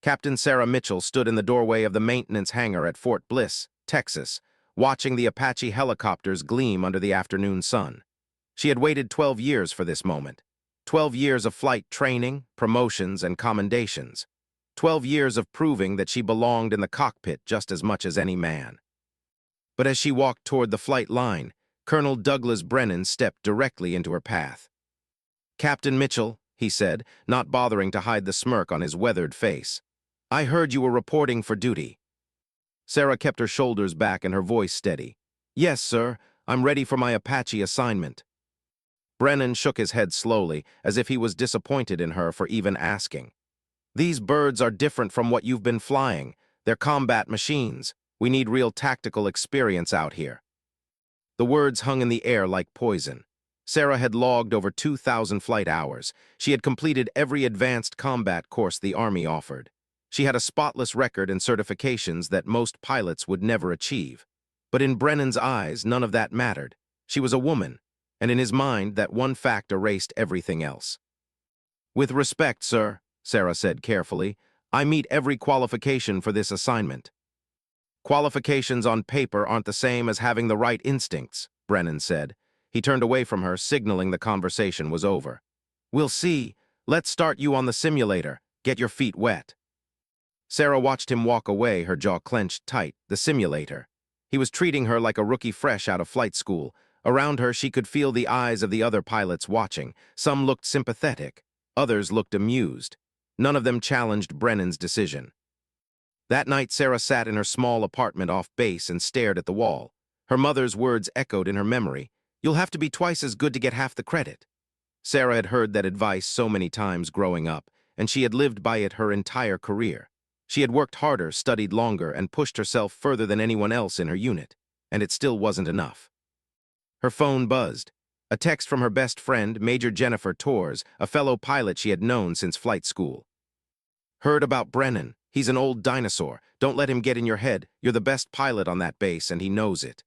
Captain Sarah Mitchell stood in the doorway of the maintenance hangar at Fort Bliss, Texas, watching the Apache helicopters gleam under the afternoon sun. She had waited 12 years for this moment. 12 years of flight training, promotions, and commendations. 12 years of proving that she belonged in the cockpit just as much as any man. But as she walked toward the flight line, Colonel Douglas Brennan stepped directly into her path. "Captain Mitchell," he said, not bothering to hide the smirk on his weathered face, "I heard you were reporting for duty." Sarah kept her shoulders back and her voice steady. "Yes, sir. I'm ready for my Apache assignment." Brennan shook his head slowly, as if he was disappointed in her for even asking. "These birds are different from what you've been flying. They're combat machines. We need real tactical experience out here." The words hung in the air like poison. Sarah had logged over 2,000 flight hours. She had completed every advanced combat course the Army offered. She had a spotless record and certifications that most pilots would never achieve. But in Brennan's eyes, none of that mattered. She was a woman, and in his mind, that one fact erased everything else. "With respect, sir," Sarah said carefully, "I meet every qualification for this assignment." "Qualifications on paper aren't the same as having the right instincts," Brennan said. He turned away from her, signaling the conversation was over. "We'll see. Let's start you on the simulator. Get your feet wet." Sarah watched him walk away, her jaw clenched tight. The simulator. He was treating her like a rookie fresh out of flight school. Around her, she could feel the eyes of the other pilots watching. Some looked sympathetic. Others looked amused. None of them challenged Brennan's decision. That night, Sarah sat in her small apartment off base and stared at the wall. Her mother's words echoed in her memory. "You'll have to be twice as good to get half the credit." Sarah had heard that advice so many times growing up, and she had lived by it her entire career. She had worked harder, studied longer, and pushed herself further than anyone else in her unit, and it still wasn't enough. Her phone buzzed. A text from her best friend, Major Jennifer Torres, a fellow pilot she had known since flight school. "Heard about Brennan. He's an old dinosaur. Don't let him get in your head. You're the best pilot on that base, and he knows it."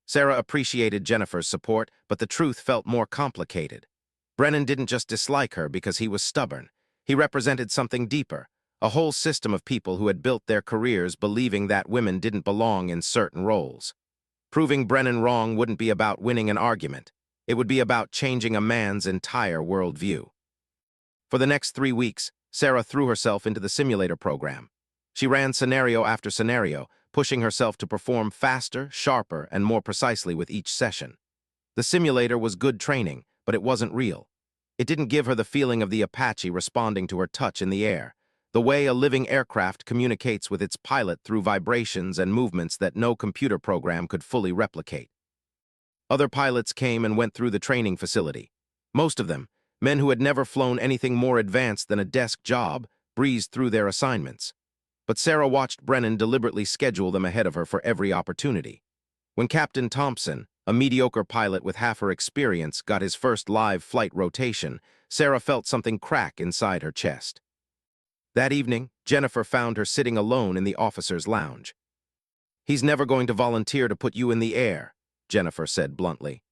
Sarah appreciated Jennifer's support, but the truth felt more complicated. Brennan didn't just dislike her because he was stubborn. He represented something deeper, a whole system of people who had built their careers believing that women didn't belong in certain roles. Proving Brennan wrong wouldn't be about winning an argument. It would be about changing a man's entire worldview. For the next 3 weeks, Sarah threw herself into the simulator program. She ran scenario after scenario, pushing herself to perform faster, sharper, and more precisely with each session. The simulator was good training, but it wasn't real. It didn't give her the feeling of the Apache responding to her touch in the air, the way a living aircraft communicates with its pilot through vibrations and movements that no computer program could fully replicate. Other pilots came and went through the training facility. Most of them, men who had never flown anything more advanced than a desk job, breezed through their assignments. But Sarah watched Brennan deliberately schedule them ahead of her for every opportunity. When Captain Thompson, a mediocre pilot with half her experience, got his first live flight rotation, Sarah felt something crack inside her chest. That evening, Jennifer found her sitting alone in the officer's lounge. "He's never going to volunteer to put you in the air," Jennifer said bluntly.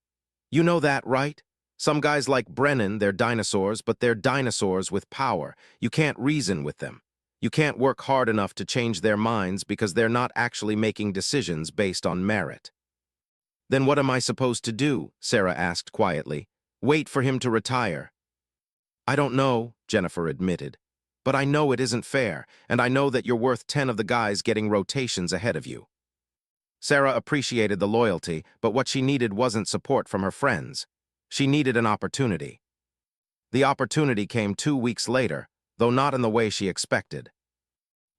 "You know that, right? Some guys like Brennan, they're dinosaurs, but they're dinosaurs with power. You can't reason with them. You can't work hard enough to change their minds because they're not actually making decisions based on merit." "Then what am I supposed to do?" Sarah asked quietly. "Wait for him to retire?" "I don't know," Jennifer admitted. "But I know it isn't fair, and I know that you're worth 10 of the guys getting rotations ahead of you." Sarah appreciated the loyalty, but what she needed wasn't support from her friends. She needed an opportunity. The opportunity came 2 weeks later, though not in the way she expected.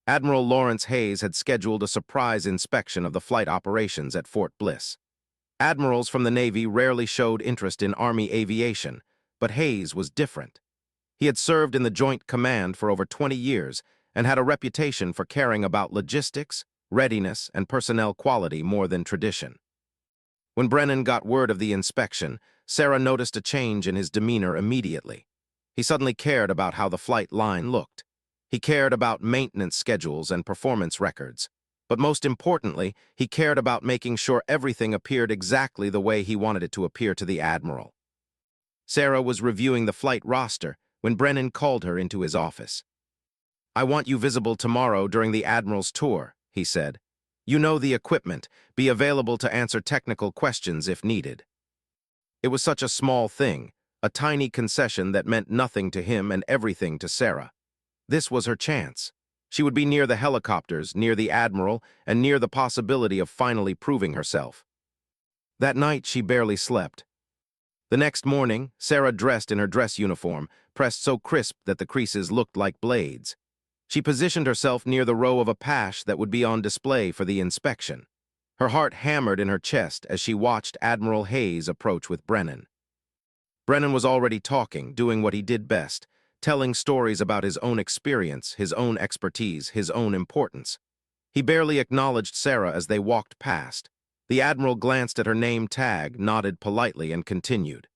Admiral Lawrence Hayes had scheduled a surprise inspection of the flight operations at Fort Bliss. Admirals from the Navy rarely showed interest in Army aviation, but Hayes was different. He had served in the Joint Command for over 20 years and had a reputation for caring about logistics, readiness, and personnel quality more than tradition. When Brennan got word of the inspection, Sarah noticed a change in his demeanor immediately. He suddenly cared about how the flight line looked. He cared about maintenance schedules and performance records. But most importantly, he cared about making sure everything appeared exactly the way he wanted it to appear to the Admiral. Sarah was reviewing the flight roster when Brennan called her into his office. I want you visible tomorrow during the Admiral's tour, he said. You know the equipment. Be available to answer technical questions if needed. It was such a small thing, a tiny concession that meant nothing to him and everything to Sarah. This was her chance. She would be near the helicopters, near the Admiral, and near the possibility of finally proving herself. That night, she barely slept. The next morning, Sarah dressed in her dress uniform, pressed so crisp that the creases looked like blades. She positioned herself near the row of Apache that would be on display for the inspection. Her heart hammered in her chest as she watched Admiral Hayes approach with Brennan. Brennan was already talking, doing what he did best, telling stories about his own experience, his own expertise, his own importance. He barely acknowledged Sarah as they walked past. The Admiral glanced at her name tag, nodded politely, and continued.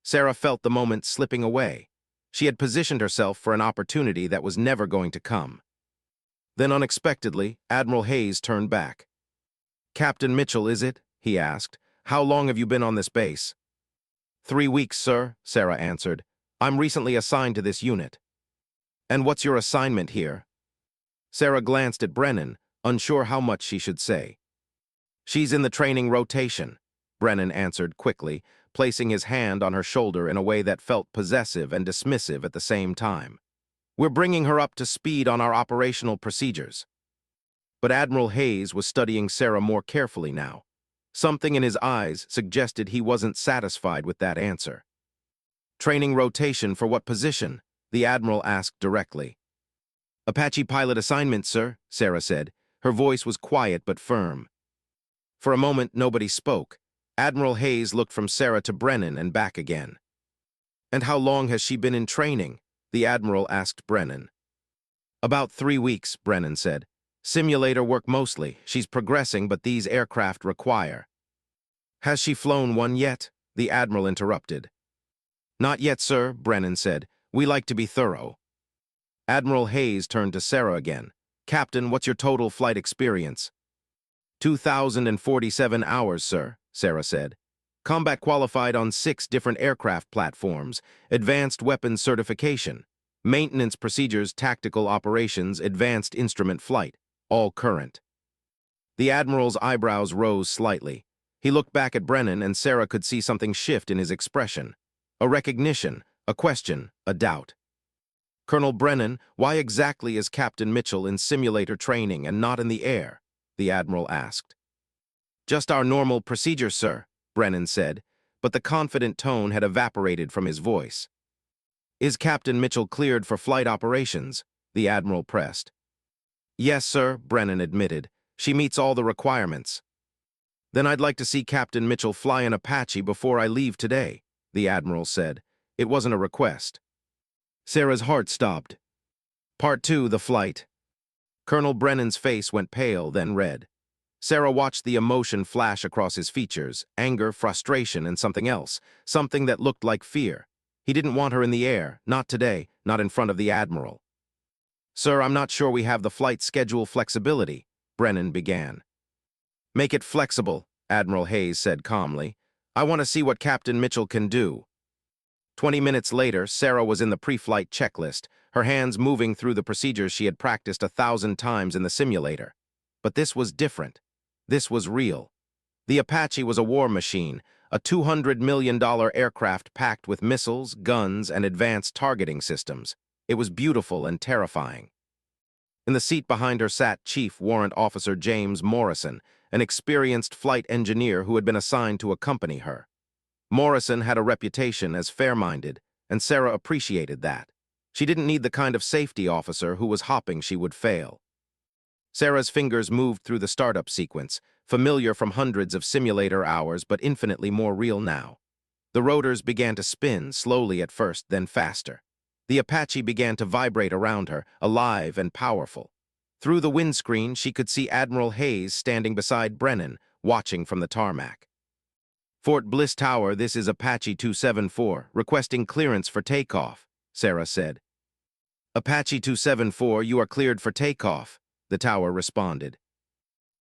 Sarah felt the moment slipping away. She had positioned herself for an opportunity that was never going to come. Then, unexpectedly, Admiral Hayes turned back. "Captain Mitchell, is it?" he asked. "How long have you been on this base?" 3 weeks, sir," Sarah answered. "I'm recently assigned to this unit." "And what's your assignment here?" Sarah glanced at Brennan, unsure how much she should say. "She's in the training rotation," Brennan answered quickly, placing his hand on her shoulder in a way that felt possessive and dismissive at the same time. "We're bringing her up to speed on our operational procedures." But Admiral Hayes was studying Sarah more carefully now. Something in his eyes suggested he wasn't satisfied with that answer. "Training rotation for what position?" the Admiral asked directly. "Apache pilot assignment, sir," Sarah said. Her voice was quiet but firm. For a moment, nobody spoke. Admiral Hayes looked from Sarah to Brennan and back again. "And how long has she been in training?" the Admiral asked Brennan. "About 3 weeks," Brennan said. "Simulator work mostly. She's progressing, but these aircraft require." "Has she flown one yet?" the Admiral interrupted. "Not yet, sir," Brennan said. "We like to be thorough." Admiral Hayes turned to Sarah again. "Captain, what's your total flight experience?" 2,047 hours, sir," Sarah said. "Combat qualified on 6 different aircraft platforms, advanced weapons certification, maintenance procedures, tactical operations, advanced instrument flight, all current." The Admiral's eyebrows rose slightly. He looked back at Brennan, and Sarah could see something shift in his expression. A recognition, a question, a doubt. "Colonel Brennan, why exactly is Captain Mitchell in simulator training and not in the air?" the Admiral asked. "Just our normal procedure, sir," Brennan said, but the confident tone had evaporated from his voice. "Is Captain Mitchell cleared for flight operations?" the Admiral pressed. "Yes, sir," Brennan admitted. "She meets all the requirements." "Then I'd like to see Captain Mitchell fly an Apache before I leave today," the Admiral said. It wasn't a request. Sarah's heart stopped. Part 2, the flight. Colonel Brennan's face went pale, then red. Sarah watched the emotion flash across his features, anger, frustration, and something else, something that looked like fear. He didn't want her in the air, not today, not in front of the Admiral. "Sir, I'm not sure we have the flight schedule flexibility," Brennan began. "Make it flexible," Admiral Hayes said calmly. "I want to see what Captain Mitchell can do." 20 minutes later, Sarah was in the pre-flight checklist, her hands moving through the procedures she had practiced 1,000 times in the simulator. But this was different. This was real. The Apache was a war machine, a $200 million aircraft packed with missiles, guns, and advanced targeting systems. It was beautiful and terrifying. In the seat behind her sat Chief Warrant Officer James Morrison, an experienced flight engineer who had been assigned to accompany her. Morrison had a reputation as fair-minded, and Sarah appreciated that. She didn't need the kind of safety officer who was hoping she would fail. Sarah's fingers moved through the startup sequence, familiar from hundreds of simulator hours but infinitely more real now. The rotors began to spin, slowly at first, then faster. The Apache began to vibrate around her, alive and powerful. Through the windscreen, she could see Admiral Hayes standing beside Brennan, watching from the tarmac. "Fort Bliss Tower, this is Apache 274, requesting clearance for takeoff," Sarah said. "Apache 274, you are cleared for takeoff," the tower responded.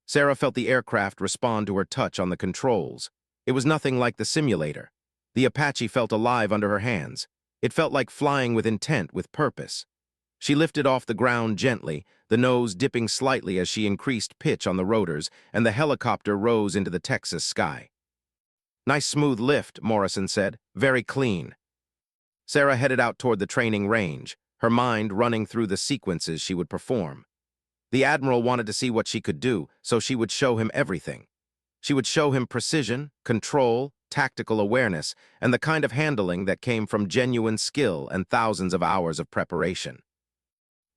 Sarah felt the aircraft respond to her touch on the controls. It was nothing like the simulator. The Apache felt alive under her hands. It felt like flying with intent, with purpose. She lifted off the ground gently, the nose dipping slightly as she increased pitch on the rotors, and the helicopter rose into the Texas sky. "Nice smooth lift," Morrison said. "Very clean." Sarah headed out toward the training range, her mind running through the sequences she would perform. The Admiral wanted to see what she could do, so she would show him everything. She would show him precision, control, tactical awareness, and the kind of handling that came from genuine skill and thousands of hours of preparation.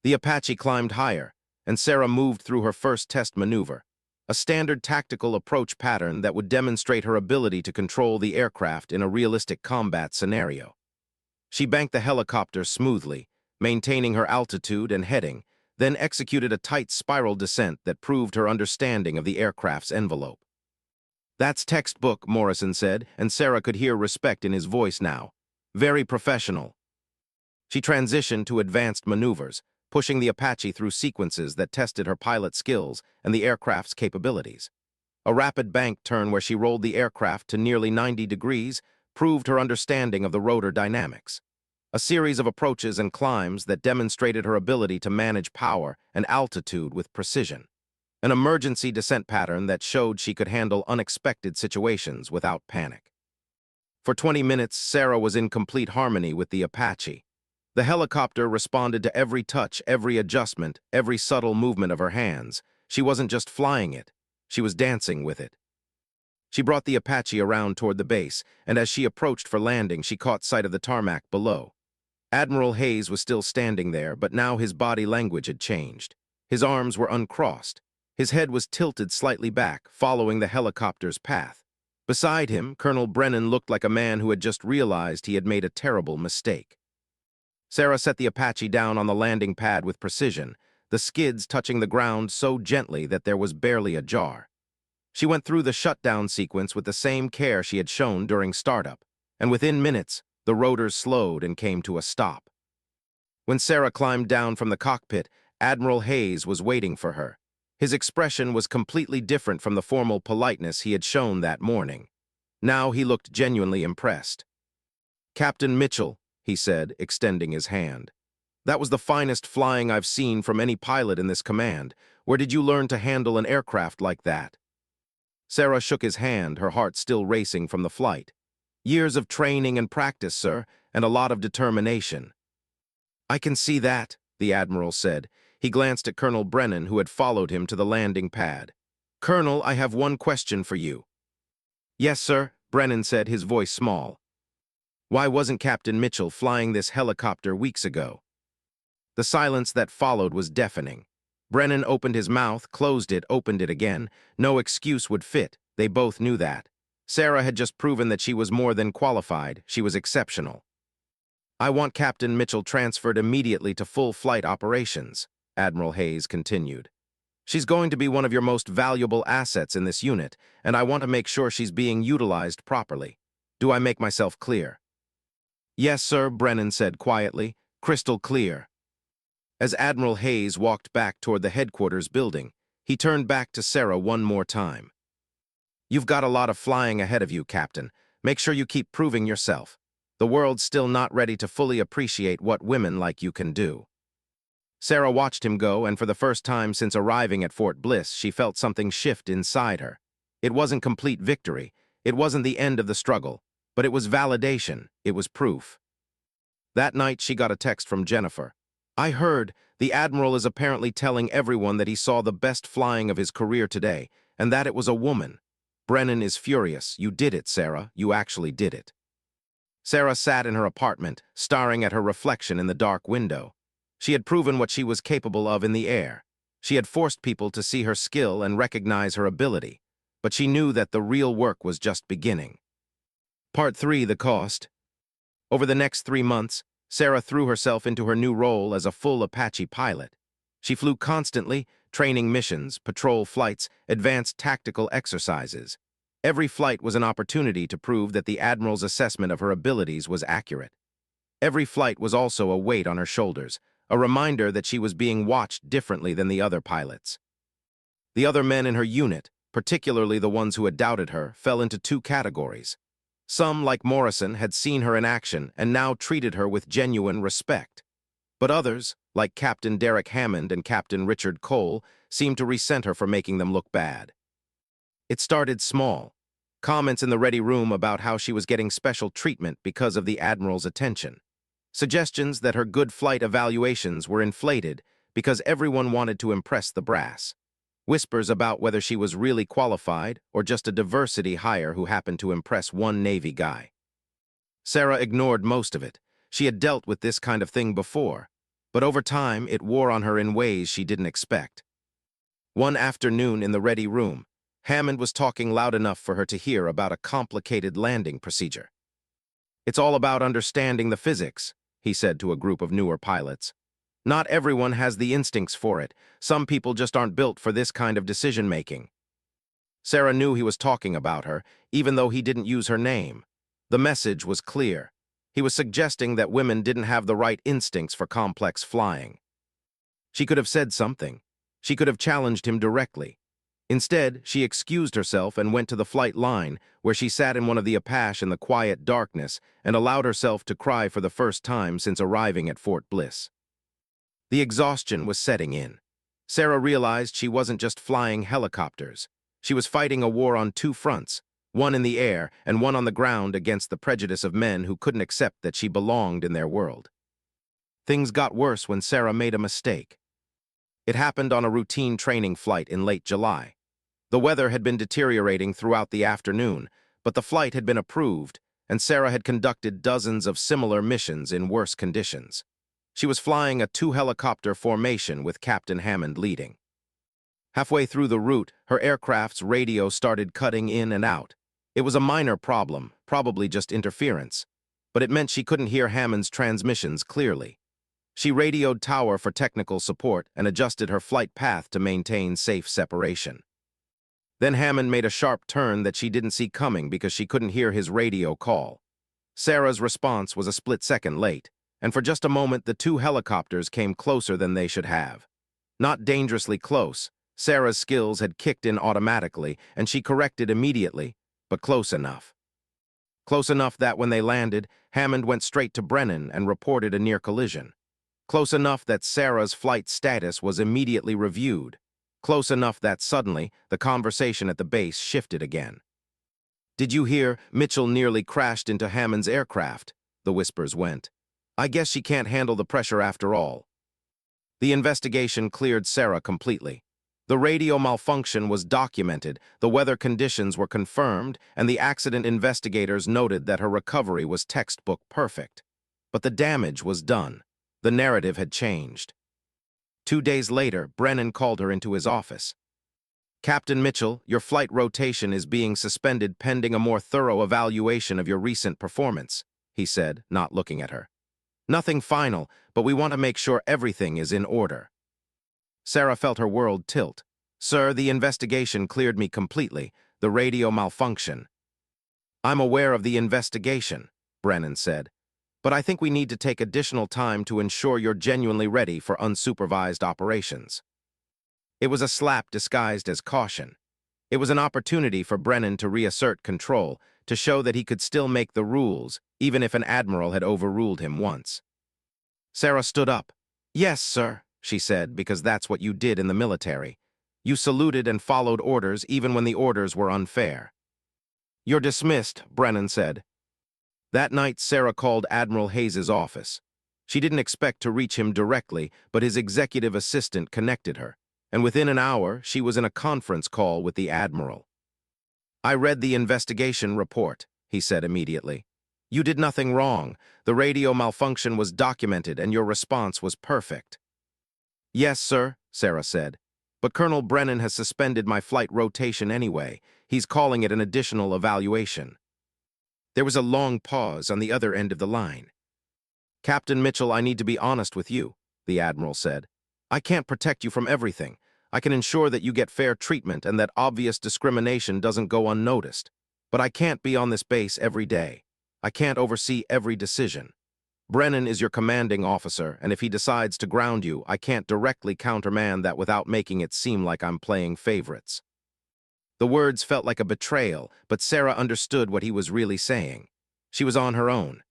The Apache climbed higher, and Sarah moved through her first test maneuver, a standard tactical approach pattern that would demonstrate her ability to control the aircraft in a realistic combat scenario. She banked the helicopter smoothly, maintaining her altitude and heading, then executed a tight spiral descent that proved her understanding of the aircraft's envelope. "That's textbook," Morrison said, and Sarah could hear respect in his voice now. "Very professional." She transitioned to advanced maneuvers, pushing the Apache through sequences that tested her pilot skills and the aircraft's capabilities. A rapid bank turn where she rolled the aircraft to nearly 90 degrees proved her understanding of the rotor dynamics. A series of approaches and climbs that demonstrated her ability to manage power and altitude with precision. An emergency descent pattern that showed she could handle unexpected situations without panic. For 20 minutes, Sarah was in complete harmony with the Apache. The helicopter responded to every touch, every adjustment, every subtle movement of her hands. She wasn't just flying it, she was dancing with it. She brought the Apache around toward the base, and as she approached for landing, she caught sight of the tarmac below. Admiral Hayes was still standing there, but now his body language had changed. His arms were uncrossed. His head was tilted slightly back, following the helicopter's path. Beside him, Colonel Brennan looked like a man who had just realized he had made a terrible mistake. Sarah set the Apache down on the landing pad with precision, the skids touching the ground so gently that there was barely a jar. She went through the shutdown sequence with the same care she had shown during startup, and within minutes, the rotors slowed and came to a stop. When Sarah climbed down from the cockpit, Admiral Hayes was waiting for her. His expression was completely different from the formal politeness he had shown that morning. Now he looked genuinely impressed. "Captain Mitchell," he said, extending his hand. "That was the finest flying I've seen from any pilot in this command. Where did you learn to handle an aircraft like that?" Sarah shook his hand, her heart still racing from the flight. "Years of training and practice, sir, and a lot of determination." "I can see that," the Admiral said. He glanced at Colonel Brennan, who had followed him to the landing pad. "Colonel, I have one question for you." "Yes, sir," Brennan said, his voice small. "Why wasn't Captain Mitchell flying this helicopter weeks ago?" The silence that followed was deafening. Brennan opened his mouth, closed it, opened it again. No excuse would fit. They both knew that. Sarah had just proven that she was more than qualified. She was exceptional. "I want Captain Mitchell transferred immediately to full flight operations," Admiral Hayes continued. "She's going to be one of your most valuable assets in this unit, and I want to make sure she's being utilized properly. Do I make myself clear?" "Yes, sir," Brennan said quietly. "Crystal clear." As Admiral Hayes walked back toward the headquarters building, he turned back to Sarah one more time. "You've got a lot of flying ahead of you, Captain. Make sure you keep proving yourself. The world's still not ready to fully appreciate what women like you can do." Sarah watched him go, and for the first time since arriving at Fort Bliss, she felt something shift inside her. It wasn't complete victory. It wasn't the end of the struggle. But it was validation. It was proof. That night, she got a text from Jennifer. "I heard the Admiral is apparently telling everyone that he saw the best flying of his career today, and that it was a woman. Brennan is furious. You did it, Sarah. You actually did it." Sarah sat in her apartment, staring at her reflection in the dark window. She had proven what she was capable of in the air. She had forced people to see her skill and recognize her ability. But she knew that the real work was just beginning. Part 3, the cost. Over the next 3 months, Sarah threw herself into her new role as a full Apache pilot. She flew constantly, training missions, patrol flights, advanced tactical exercises. Every flight was an opportunity to prove that the Admiral's assessment of her abilities was accurate. Every flight was also a weight on her shoulders, a reminder that she was being watched differently than the other pilots. The other men in her unit, particularly the ones who had doubted her, fell into 2 categories. Some, like Morrison, had seen her in action and now treated her with genuine respect. But others, like Captain Derek Hammond and Captain Richard Cole, seemed to resent her for making them look bad. It started small. Comments in the ready room about how she was getting special treatment because of the Admiral's attention. Suggestions that her good flight evaluations were inflated because everyone wanted to impress the brass. Whispers about whether she was really qualified or just a diversity hire who happened to impress one Navy guy. Sarah ignored most of it. She had dealt with this kind of thing before, but over time it wore on her in ways she didn't expect. One afternoon in the ready room, Hammond was talking loud enough for her to hear about a complicated landing procedure. "It's all about understanding the physics," he said to a group of newer pilots. "Not everyone has the instincts for it. Some people just aren't built for this kind of decision-making." Sarah knew he was talking about her, even though he didn't use her name. The message was clear. He was suggesting that women didn't have the right instincts for complex flying. She could have said something. She could have challenged him directly. Instead, she excused herself and went to the flight line, where she sat in one of the Apache in the quiet darkness and allowed herself to cry for the first time since arriving at Fort Bliss. The exhaustion was setting in. Sarah realized she wasn't just flying helicopters. She was fighting a war on two fronts, one in the air and one on the ground against the prejudice of men who couldn't accept that she belonged in their world. Things got worse when Sarah made a mistake. It happened on a routine training flight in late July. The weather had been deteriorating throughout the afternoon, but the flight had been approved, and Sarah had conducted dozens of similar missions in worse conditions. She was flying a two-helicopter formation with Captain Hammond leading. Halfway through the route, her aircraft's radio started cutting in and out. It was a minor problem, probably just interference, but it meant she couldn't hear Hammond's transmissions clearly. She radioed Tower for technical support and adjusted her flight path to maintain safe separation. Then Hammond made a sharp turn that she didn't see coming because she couldn't hear his radio call. Sarah's response was a split second late, and for just a moment the two helicopters came closer than they should have. Not dangerously close. Sarah's skills had kicked in automatically, and she corrected immediately, but close enough. Close enough that when they landed, Hammond went straight to Brennan and reported a near collision. Close enough that Sarah's flight status was immediately reviewed. Close enough that suddenly, the conversation at the base shifted again. "Did you hear Mitchell nearly crashed into Hammond's aircraft?" the whispers went. "I guess she can't handle the pressure after all." The investigation cleared Sarah completely. The radio malfunction was documented, the weather conditions were confirmed, and the accident investigators noted that her recovery was textbook perfect. But the damage was done. The narrative had changed. 2 days later, Brennan called her into his office. "Captain Mitchell, your flight rotation is being suspended pending a more thorough evaluation of your recent performance," he said, not looking at her. "Nothing final, but we want to make sure everything is in order." Sarah felt her world tilt. "Sir, the investigation cleared me completely. The radio malfunction." "I'm aware of the investigation," Brennan said, "but I think we need to take additional time to ensure you're genuinely ready for unsupervised operations." It was a slap disguised as caution. It was an opportunity for Brennan to reassert control, to show that he could still make the rules, even if an admiral had overruled him once. Sarah stood up. "Yes, sir," she said, "because that's what you did in the military. You saluted and followed orders even when the orders were unfair." "You're dismissed," Brennan said. That night, Sarah called Admiral Hayes's office. She didn't expect to reach him directly, but his executive assistant connected her, and within an hour, she was in a conference call with the Admiral. "I read the investigation report," he said immediately. "You did nothing wrong. The radio malfunction was documented, and your response was perfect." "Yes, sir," Sarah said. "But Colonel Brennan has suspended my flight rotation anyway. He's calling it an additional evaluation." There was a long pause on the other end of the line. "Captain Mitchell, I need to be honest with you," the Admiral said. "I can't protect you from everything. I can ensure that you get fair treatment and that obvious discrimination doesn't go unnoticed. But I can't be on this base every day. I can't oversee every decision. Brennan is your commanding officer, and if he decides to ground you, I can't directly countermand that without making it seem like I'm playing favorites." The words felt like a betrayal, but Sarah understood what he was really saying. She was on her own.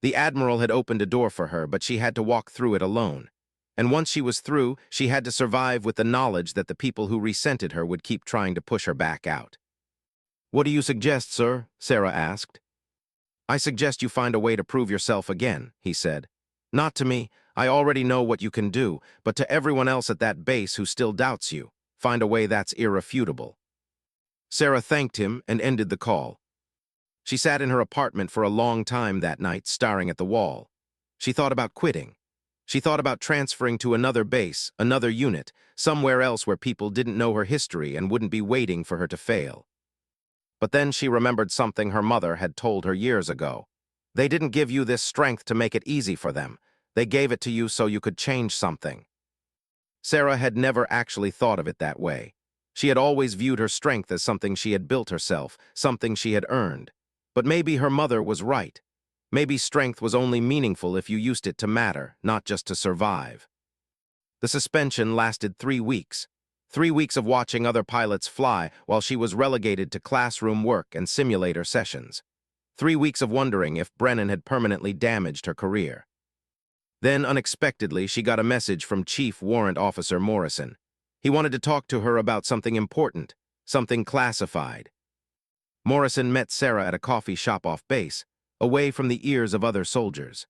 The Admiral had opened a door for her, but she had to walk through it alone. And once she was through, she had to survive with the knowledge that the people who resented her would keep trying to push her back out. "What do you suggest, sir?" Sarah asked. "I suggest you find a way to prove yourself again," he said. "Not to me, I already know what you can do, but to everyone else at that base who still doubts you, find a way that's irrefutable." Sarah thanked him and ended the call. She sat in her apartment for a long time that night, staring at the wall. She thought about quitting. She thought about transferring to another base, another unit, somewhere else where people didn't know her history and wouldn't be waiting for her to fail. But then she remembered something her mother had told her years ago. They didn't give you this strength to make it easy for them. They gave it to you so you could change something. Sarah had never actually thought of it that way. She had always viewed her strength as something she had built herself, something she had earned. But maybe her mother was right. Maybe strength was only meaningful if you used it to matter, not just to survive. The suspension lasted 3 weeks. 3 weeks of watching other pilots fly while she was relegated to classroom work and simulator sessions. 3 weeks of wondering if Brennan had permanently damaged her career. Then, unexpectedly, she got a message from Chief Warrant Officer Morrison. He wanted to talk to her about something important, something classified. Morrison met Sarah at a coffee shop off base, away from the ears of other soldiers.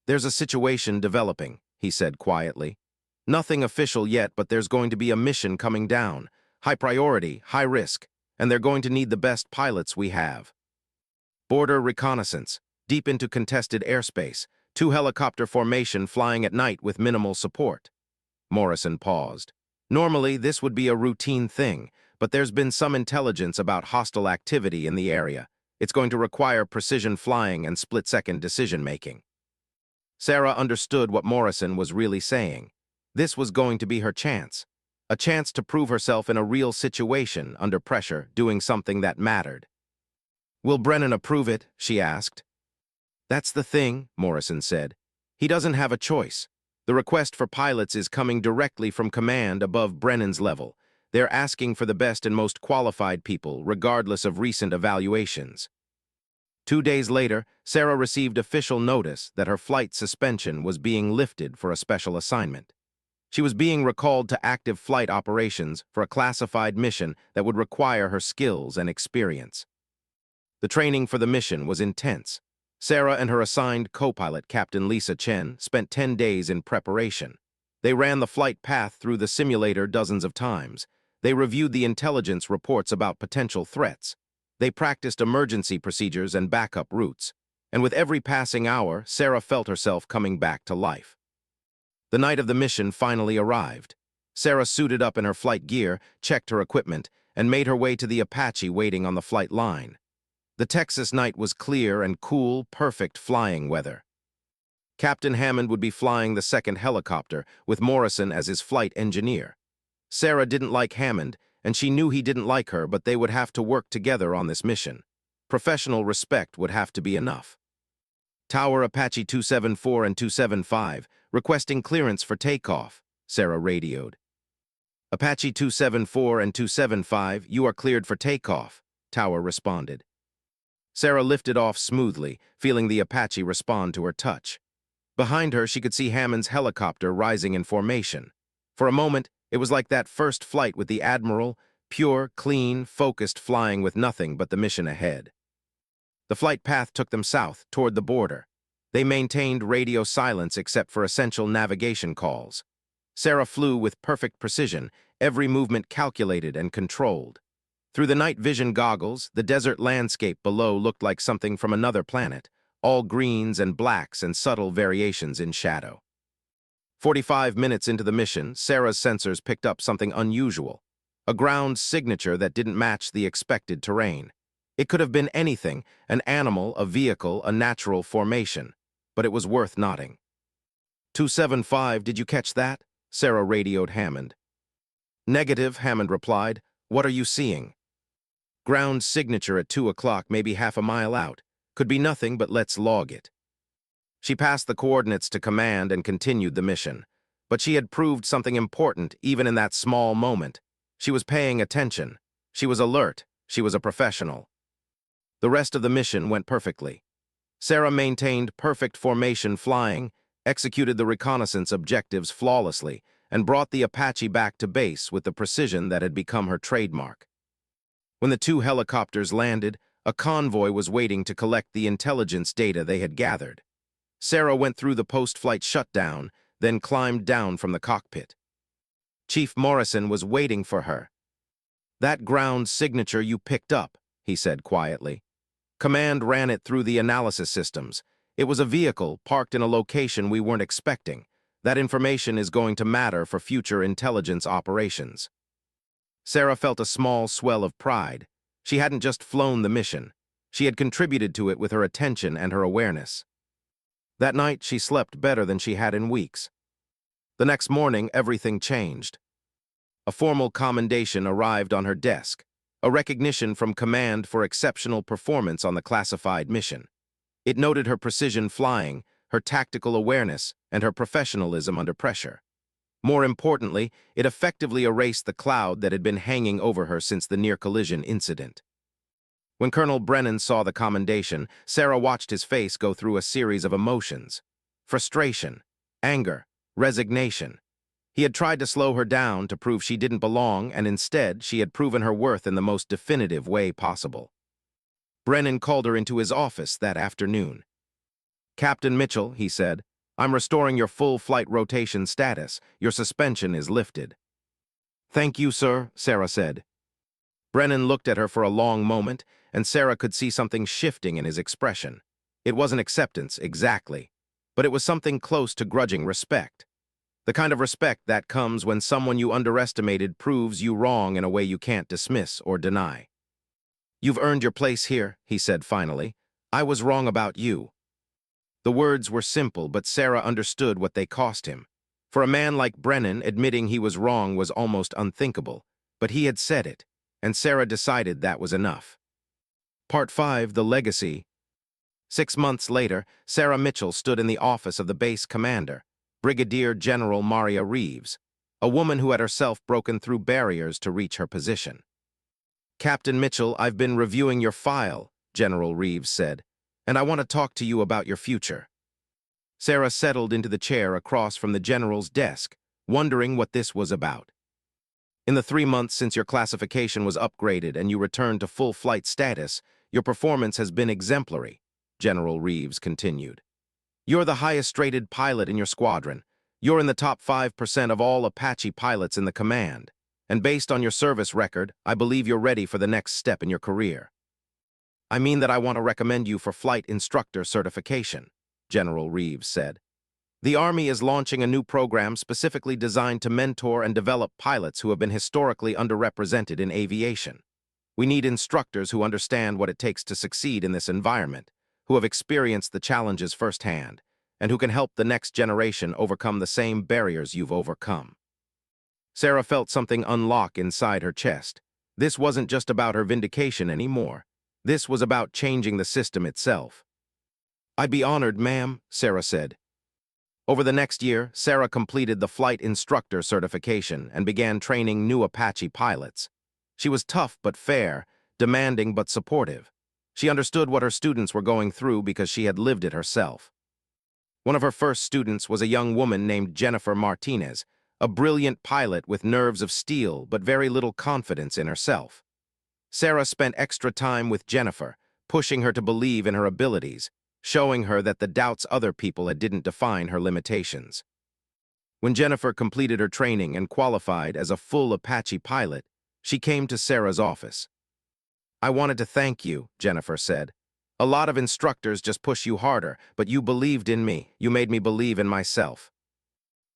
"There's a situation developing," he said quietly. "Nothing official yet, but there's going to be a mission coming down. High priority, high risk, and they're going to need the best pilots we have. Border reconnaissance, deep into contested airspace, 2-helicopter formation flying at night with minimal support." Morrison paused. "Normally, this would be a routine thing, but there's been some intelligence about hostile activity in the area. It's going to require precision flying and split-second decision-making." Sarah understood what Morrison was really saying. This was going to be her chance. A chance to prove herself in a real situation, under pressure, doing something that mattered. "Will Brennan approve it?" she asked. "That's the thing," Morrison said. "He doesn't have a choice. The request for pilots is coming directly from command above Brennan's level. They're asking for the best and most qualified people, regardless of recent evaluations." 2 days later, Sarah received official notice that her flight suspension was being lifted for a special assignment. She was being recalled to active flight operations for a classified mission that would require her skills and experience. The training for the mission was intense. Sarah and her assigned co-pilot, Captain Lisa Chen, spent 10 days in preparation. They ran the flight path through the simulator dozens of times. They reviewed the intelligence reports about potential threats. They practiced emergency procedures and backup routes. And with every passing hour, Sarah felt herself coming back to life. The night of the mission finally arrived. Sarah suited up in her flight gear, checked her equipment, and made her way to the Apache waiting on the flight line. The Texas night was clear and cool, perfect flying weather. Captain Hammond would be flying the second helicopter, with Morrison as his flight engineer. Sarah didn't like Hammond, and she knew he didn't like her, but they would have to work together on this mission. Professional respect would have to be enough. "Tower Apache 274 and 275, requesting clearance for takeoff," Sarah radioed. "Apache 274 and 275, you are cleared for takeoff," Tower responded. Sarah lifted off smoothly, feeling the Apache respond to her touch. Behind her, she could see Hammond's helicopter rising in formation. For a moment, it was like that first flight with the Admiral, pure, clean, focused flying with nothing but the mission ahead. The flight path took them south, toward the border. They maintained radio silence except for essential navigation calls. Sarah flew with perfect precision, every movement calculated and controlled. Through the night vision goggles, the desert landscape below looked like something from another planet, all greens and blacks and subtle variations in shadow. 45 minutes into the mission, Sarah's sensors picked up something unusual, a ground signature that didn't match the expected terrain. It could have been anything, an animal, a vehicle, a natural formation, but it was worth noting. 275, did you catch that? Sarah radioed Hammond. Negative, Hammond replied. What are you seeing? Ground signature at 2 o'clock, maybe half a mile out. Could be nothing, but let's log it. She passed the coordinates to command and continued the mission. But she had proved something important even in that small moment. She was paying attention. She was alert. She was a professional. The rest of the mission went perfectly. Sarah maintained perfect formation flying, executed the reconnaissance objectives flawlessly, and brought the Apache back to base with the precision that had become her trademark. When the two helicopters landed, a convoy was waiting to collect the intelligence data they had gathered. Sarah went through the post-flight shutdown, then climbed down from the cockpit. Chief Morrison was waiting for her. "That ground signature you picked up," he said quietly. "Command ran it through the analysis systems. It was a vehicle parked in a location we weren't expecting. That information is going to matter for future intelligence operations." Sarah felt a small swell of pride. She hadn't just flown the mission. She had contributed to it with her attention and her awareness. That night, she slept better than she had in weeks. The next morning, everything changed. A formal commendation arrived on her desk, a recognition from command for exceptional performance on the classified mission. It noted her precision flying, her tactical awareness, and her professionalism under pressure. More importantly, it effectively erased the cloud that had been hanging over her since the near-collision incident. When Colonel Brennan saw the commendation, Sarah watched his face go through a series of emotions: frustration, anger, resignation. He had tried to slow her down to prove she didn't belong, and instead she had proven her worth in the most definitive way possible. Brennan called her into his office that afternoon. "Captain Mitchell," he said, "I'm restoring your full flight rotation status. Your suspension is lifted." "Thank you, sir," Sarah said. Brennan looked at her for a long moment, and Sarah could see something shifting in his expression. It wasn't acceptance, exactly, but it was something close to grudging respect. The kind of respect that comes when someone you underestimated proves you wrong in a way you can't dismiss or deny. "You've earned your place here," he said finally. "I was wrong about you." The words were simple, but Sarah understood what they cost him. For a man like Brennan, admitting he was wrong was almost unthinkable, but he had said it, and Sarah decided that was enough. Part 5, The Legacy. 6 months later, Sarah Mitchell stood in the office of the base commander, Brigadier General Maria Reeves, a woman who had herself broken through barriers to reach her position. "Captain Mitchell, I've been reviewing your file," General Reeves said, "and I want to talk to you about your future." Sarah settled into the chair across from the general's desk, wondering what this was about. "In the 3 months since your classification was upgraded and you returned to full flight status, your performance has been exemplary," General Reeves continued. "You're the highest-rated pilot in your squadron. You're in the top 5% of all Apache pilots in the command. And based on your service record, I believe you're ready for the next step in your career. I mean that I want to recommend you for flight instructor certification," General Reeves said. "The Army is launching a new program specifically designed to mentor and develop pilots who have been historically underrepresented in aviation. We need instructors who understand what it takes to succeed in this environment, who have experienced the challenges firsthand, and who can help the next generation overcome the same barriers you've overcome." Sarah felt something unlock inside her chest. This wasn't just about her vindication anymore. This was about changing the system itself. "I'd be honored, ma'am," Sarah said. Over the next year, Sarah completed the flight instructor certification and began training new Apache pilots. She was tough but fair, demanding but supportive. She understood what her students were going through because she had lived it herself. One of her first students was a young woman named Jennifer Martinez, a brilliant pilot with nerves of steel but very little confidence in herself. Sarah spent extra time with Jennifer, pushing her to believe in her abilities, showing her that the doubts other people had didn't define her limitations. When Jennifer completed her training and qualified as a full Apache pilot, she came to Sarah's office. "I wanted to thank you," Jennifer said. "A lot of instructors just push you harder, but you believed in me. You made me believe in myself."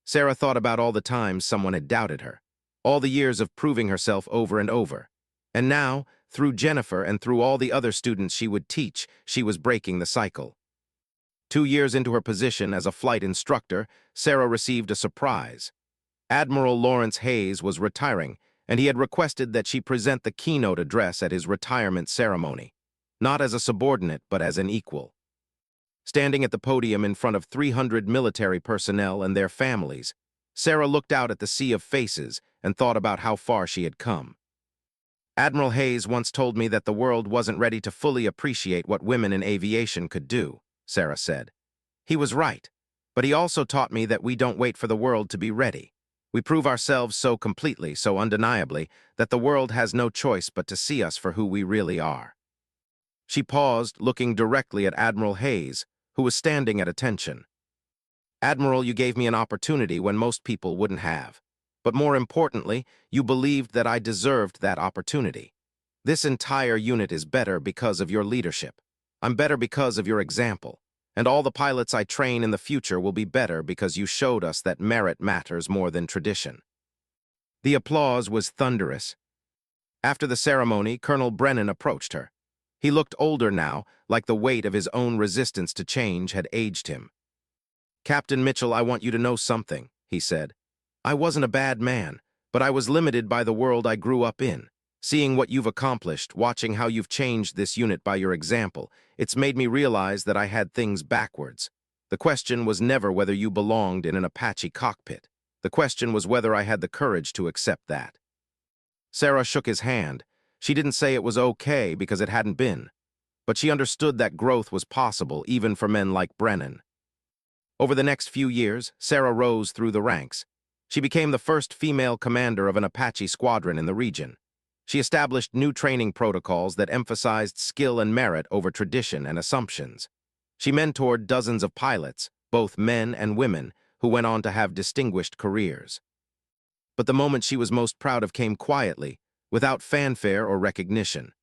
Sarah thought about all the times someone had doubted her, all the years of proving herself over and over. And now, through Jennifer and through all the other students she would teach, she was breaking the cycle. 2 years into her position as a flight instructor, Sarah received a surprise. Admiral Lawrence Hayes was retiring, and he had requested that she present the keynote address at his retirement ceremony, not as a subordinate but as an equal. Standing at the podium in front of 300 military personnel and their families, Sarah looked out at the sea of faces and thought about how far she had come. "Admiral Hayes once told me that the world wasn't ready to fully appreciate what women in aviation could do," Sarah said. He was right, but he also taught me that we don't wait for the world to be ready. We prove ourselves so completely, so undeniably, that the world has no choice but to see us for who we really are. She paused, looking directly at Admiral Hayes, who was standing at attention. Admiral, you gave me an opportunity when most people wouldn't have. But more importantly, you believed that I deserved that opportunity. This entire unit is better because of your leadership. I'm better because of your example. And all the pilots I train in the future will be better because you showed us that merit matters more than tradition. The applause was thunderous. After the ceremony, Colonel Brennan approached her. He looked older now, like the weight of his own resistance to change had aged him. Captain Mitchell, I want you to know something, he said. I wasn't a bad man, but I was limited by the world I grew up in. Seeing what you've accomplished, watching how you've changed this unit by your example, it's made me realize that I had things backwards. The question was never whether you belonged in an Apache cockpit. The question was whether I had the courage to accept that. Sarah shook his hand. She didn't say it was okay because it hadn't been, but she understood that growth was possible even for men like Brennan. Over the next few years, Sarah rose through the ranks. She became the first female commander of an Apache squadron in the region. She established new training protocols that emphasized skill and merit over tradition and assumptions. She mentored dozens of pilots, both men and women, who went on to have distinguished careers. But the moment she was most proud of came quietly, without fanfare or recognition.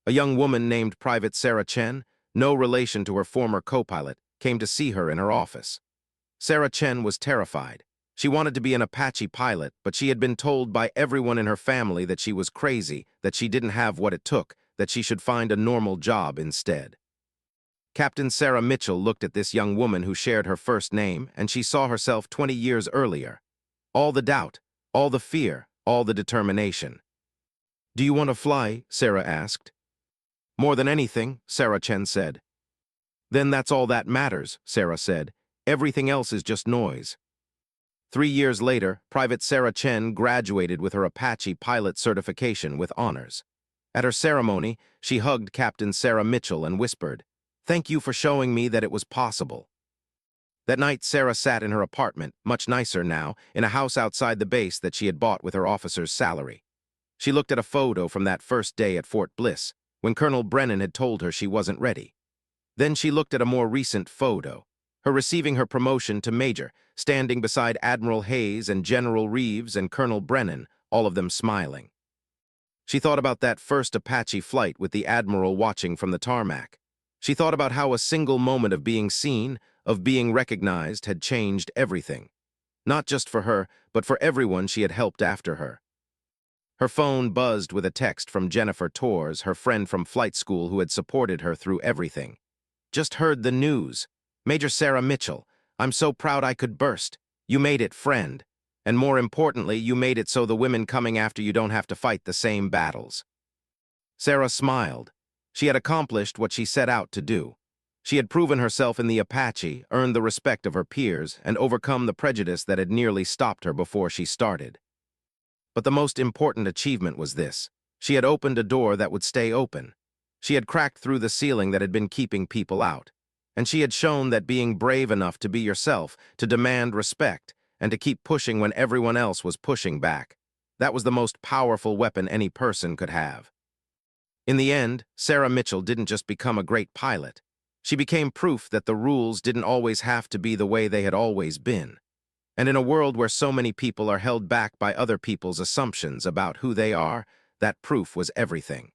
A young woman named Private Sarah Chen, no relation to her former co-pilot, came to see her in her office. Sarah Chen was terrified. She wanted to be an Apache pilot, but she had been told by everyone in her family that she was crazy, that she didn't have what it took, that she should find a normal job instead. Captain Sarah Mitchell looked at this young woman who shared her first name, and she saw herself 20 years earlier. All the doubt, all the fear, all the determination. Do you want to fly? Sarah asked. More than anything, Sarah Chen said. Then that's all that matters, Sarah said. Everything else is just noise. 3 years later, Private Sarah Chen graduated with her Apache pilot certification with honors. At her ceremony, she hugged Captain Sarah Mitchell and whispered, "Thank you for showing me that it was possible." That night, Sarah sat in her apartment, much nicer now, in a house outside the base that she had bought with her officer's salary. She looked at a photo from that first day at Fort Bliss, when Colonel Brennan had told her she wasn't ready. Then she looked at a more recent photo, her receiving her promotion to Major, standing beside Admiral Hayes and General Reeves and Colonel Brennan, all of them smiling. She thought about that first Apache flight with the Admiral watching from the tarmac. She thought about how a single moment of being seen, of being recognized, had changed everything. Not just for her, but for everyone she had helped after her. Her phone buzzed with a text from Jennifer Torres, her friend from flight school who had supported her through everything. Just heard the news. Major Sarah Mitchell, I'm so proud I could burst. You made it, friend. And more importantly, you made it so the women coming after you don't have to fight the same battles. Sarah smiled. She had accomplished what she set out to do. She had proven herself in the Apache, earned the respect of her peers, and overcome the prejudice that had nearly stopped her before she started. But the most important achievement was this. She had opened a door that would stay open. She had cracked through the ceiling that had been keeping people out. And she had shown that being brave enough to be yourself, to demand respect, and to keep pushing when everyone else was pushing back, that was the most powerful weapon any person could have. In the end, Sarah Mitchell didn't just become a great pilot. She became proof that the rules didn't always have to be the way they had always been. And in a world where so many people are held back by other people's assumptions about who they are, that proof was everything.